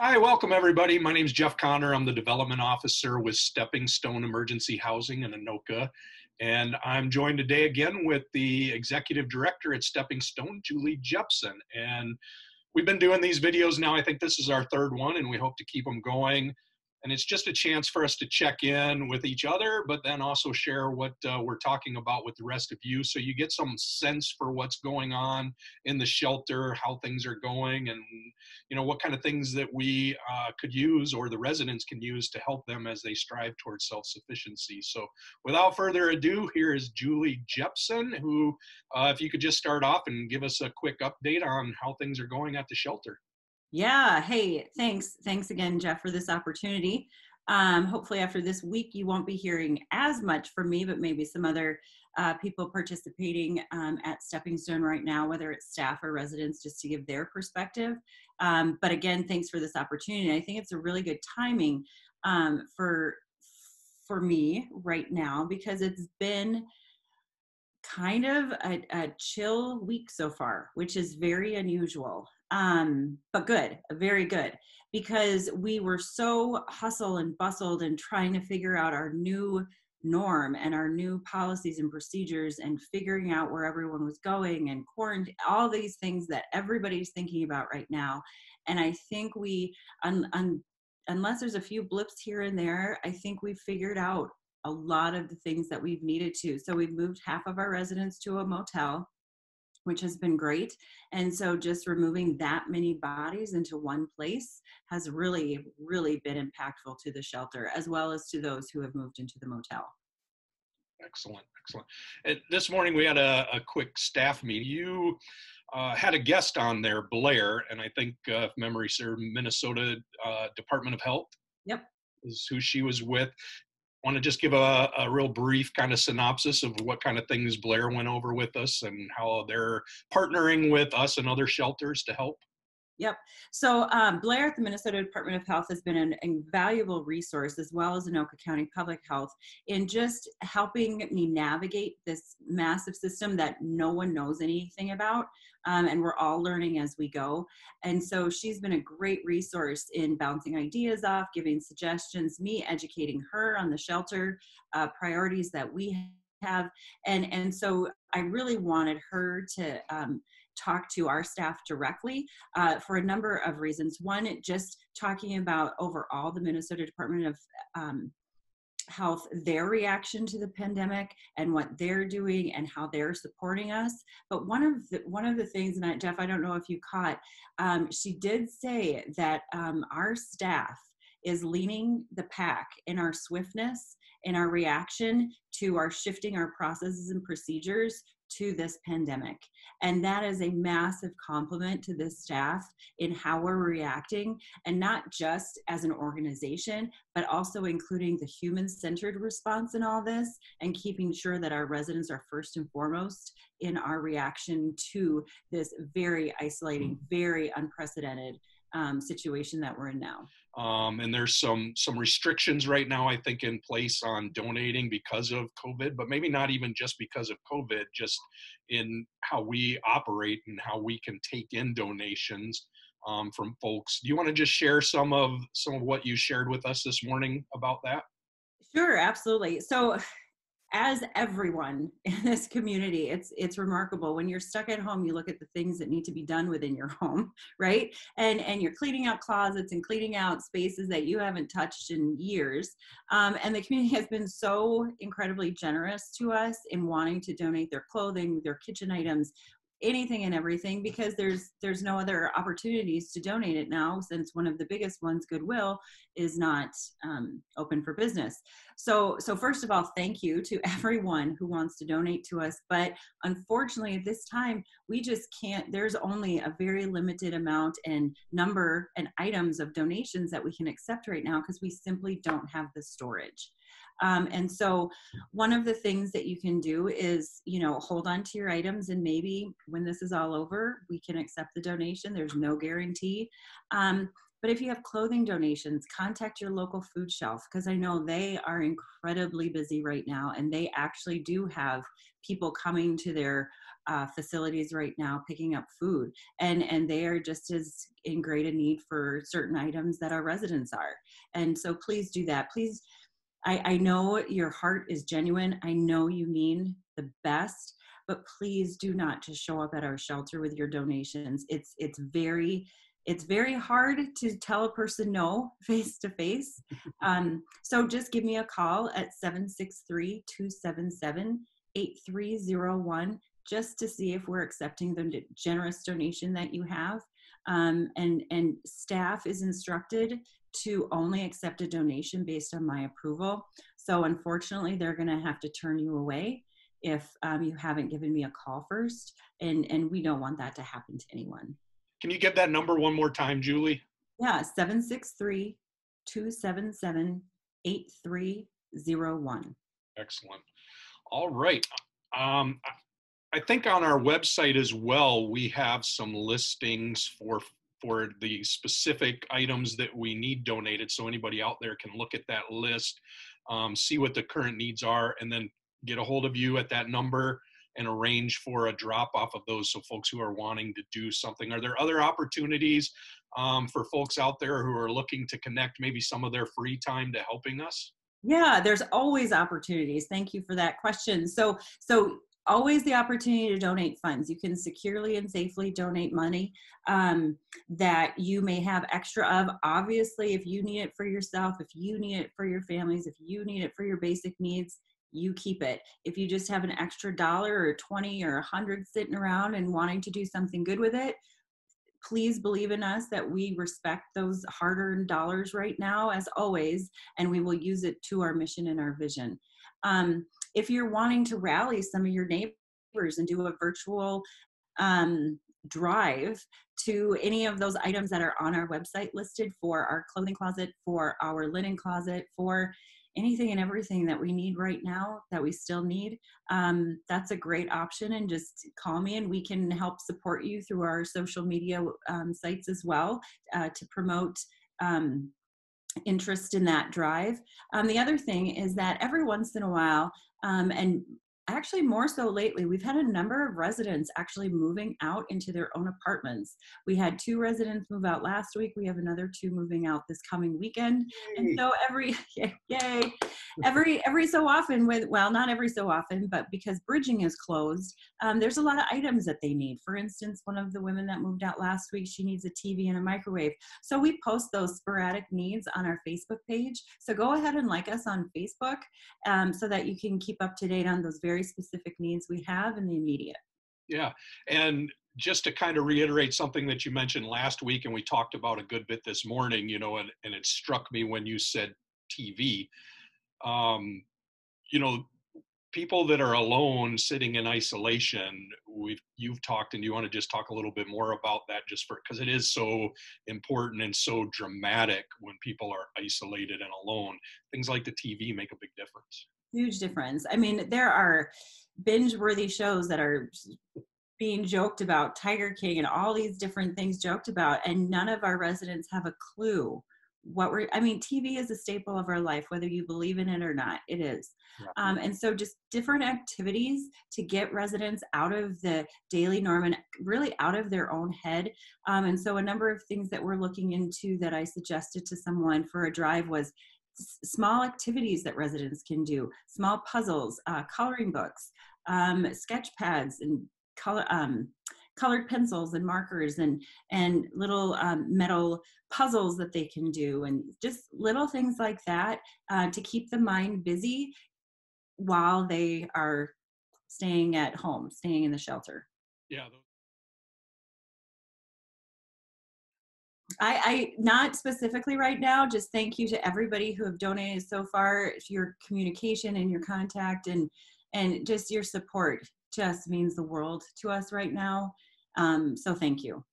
Hi, welcome everybody. My name is Jeff Connor. I'm the development officer with Stepping Stone Emergency Housing in Anoka. And I'm joined today again with the executive director at Stepping Stone, Julie Jeppson. And we've been doing these videos now. I think this is our third one, and we hope to keep them going. And it's just a chance for us to check in with each other, but then also share what we're talking about with the rest of you, so you get some sense for what's going on in the shelter, how things are going, and what kind of things that we could use or the residents can use to help them as they strive towards self-sufficiency. So without further ado, here is Julie Jeppson, who, if you could just start off and give us a quick update on how things are going at the shelter. Yeah. Hey, thanks. Thanks again, Jeff, for this opportunity. Hopefully after this week, you won't be hearing as much from me, but maybe some other people participating at Stepping Stone right now, whether it's staff or residents, just to give their perspective. But again, thanks for this opportunity. I think it's a really good timing for me right now, because it's been kind of a chill week so far, which is very unusual, but good, very good, because we were so hustle and bustled and trying to figure out our new norm and our new policies and procedures and figuring out where everyone was going and quarantine, all these things that everybody's thinking about right now. And I think unless there's a few blips here and there, I think we figured out a lot of the things that we've needed to. So we've moved half of our residents to a motel, which has been great. And so just removing that many bodies into one place has really, really been impactful to the shelter, as well as to those who have moved into the motel. Excellent, excellent. This morning we had a quick staff meeting. You had a guest on there, Blair, and I think, if memory serves, Minnesota Department of Health. Yep. Is who she was with. Want to just give a real brief kind of synopsis of what kind of things Blair went over with us and how they're partnering with us and other shelters to help? Yep. So Blair at the Minnesota Department of Health has been an invaluable resource, as well as Anoka County Public Health, in just helping me navigate this massive system that no one knows anything about. And we're all learning as we go. And so she's been a great resource in bouncing ideas off, giving suggestions, me educating her on the shelter priorities that we have. And so I really wanted her to talk to our staff directly for a number of reasons. One, just talking about overall the Minnesota Department of Health, their reaction to the pandemic and what they're doing and how they're supporting us. But one of the things, and Jeff, I don't know if you caught, she did say that our staff is leading the pack in our swiftness, in our reaction to our shifting our processes and procedures to this pandemic. And that is a massive compliment to this staff in how we're reacting, and not just as an organization, but also including the human-centered response in all this, and keeping sure that our residents are first and foremost in our reaction to this very isolating, very unprecedented situation that we're in now. And there's some restrictions right now, I think, in place on donating because of COVID, but maybe not even just because of COVID, just in how we operate and how we can take in donations from folks. Do you want to just share some of what you shared with us this morning about that? Sure, absolutely. So as everyone in this community, it's remarkable. When you're stuck at home, you look at the things that need to be done within your home, right? And you're cleaning out closets and cleaning out spaces that you haven't touched in years. And the community has been so incredibly generous to us in wanting to donate their clothing, their kitchen items, anything and everything, because there's no other opportunities to donate it now, since one of the biggest ones, Goodwill, is not open for business. So first of all, thank you to everyone who wants to donate to us. But unfortunately, at this time, we just can't. There's only a very limited amount and number and items of donations that we can accept right now, because we simply don't have the storage. And so one of the things that you can do is, hold on to your items, and maybe when this is all over, we can accept the donation. There's no guarantee. But if you have clothing donations, contact your local food shelf, because I know they are incredibly busy right now, and they actually do have people coming to their facilities right now picking up food, and they are just as in great a need for certain items that our residents are. And so please do that. Please, I know your heart is genuine. I know you mean the best, but please do not just show up at our shelter with your donations. It's very hard to tell a person no face to face. So just give me a call at 763-277-8301 just to see if we're accepting the generous donation that you have. And staff is instructed to only accept a donation based on my approval. So unfortunately, they're going to have to turn you away if you haven't given me a call first. And we don't want that to happen to anyone. Can you give that number one more time, Julie? Yeah, 763-277-8301. Excellent. All right. I think on our website as well, we have some listings for the specific items that we need donated. So anybody out there can look at that list, see what the current needs are, and then get a hold of you at that number and arrange for a drop off of those. So folks who are wanting to do something, are there other opportunities for folks out there who are looking to connect maybe some of their free time to helping us? Yeah, there's always opportunities. Thank you for that question. So always the opportunity to donate funds. You can securely and safely donate money that you may have extra of. Obviously, if you need it for yourself, if you need it for your families, if you need it for your basic needs, you keep it. If you just have an extra $1 or 20 or 100 sitting around and wanting to do something good with it, please believe in us that we respect those hard-earned dollars right now, as always, and we will use it to our mission and our vision. If you're wanting to rally some of your neighbors and do a virtual drive to any of those items that are on our website listed for our clothing closet, for our linen closet, for anything and everything that we need right now that we still need, that's a great option. And just call me and we can help support you through our social media sites as well to promote interest in that drive. The other thing is that every once in a while, and actually more so lately, we've had a number of residents actually moving out into their own apartments. We had 2 residents move out last week. We have another 2 moving out this coming weekend. Yay. And so every so often not every so often, but because bridging is closed, there's a lot of items that they need. For instance, one of the women that moved out last week, she needs a TV and a microwave. So we post those sporadic needs on our Facebook page. So go ahead and like us on Facebook so that you can keep up to date on those very specific needs we have in the immediate. Yeah, and just to kind of reiterate something that you mentioned last week, and we talked about a good bit this morning, and it struck me when you said TV. People that are alone, sitting in isolation, you've talked, and you want to just talk a little bit more about that, just because it is so important and so dramatic when people are isolated and alone. Things like the TV make a big difference. Huge difference. I mean, there are binge-worthy shows that are being joked about, Tiger King and all these different things joked about, and none of our residents have a clue TV is a staple of our life, whether you believe in it or not, it is. Yeah. And so just different activities to get residents out of the daily norm and really out of their own head. And so a number of things that we're looking into that I suggested to someone for a drive was small activities that residents can do, small puzzles, coloring books, sketch pads, and colored pencils and markers, and little metal puzzles that they can do, and just little things like that to keep the mind busy while they are staying at home, staying in the shelter. Yeah. I not specifically right now, just thank you to everybody who have donated so far. Your communication and your contact and just your support just means the world to us right now. So thank you.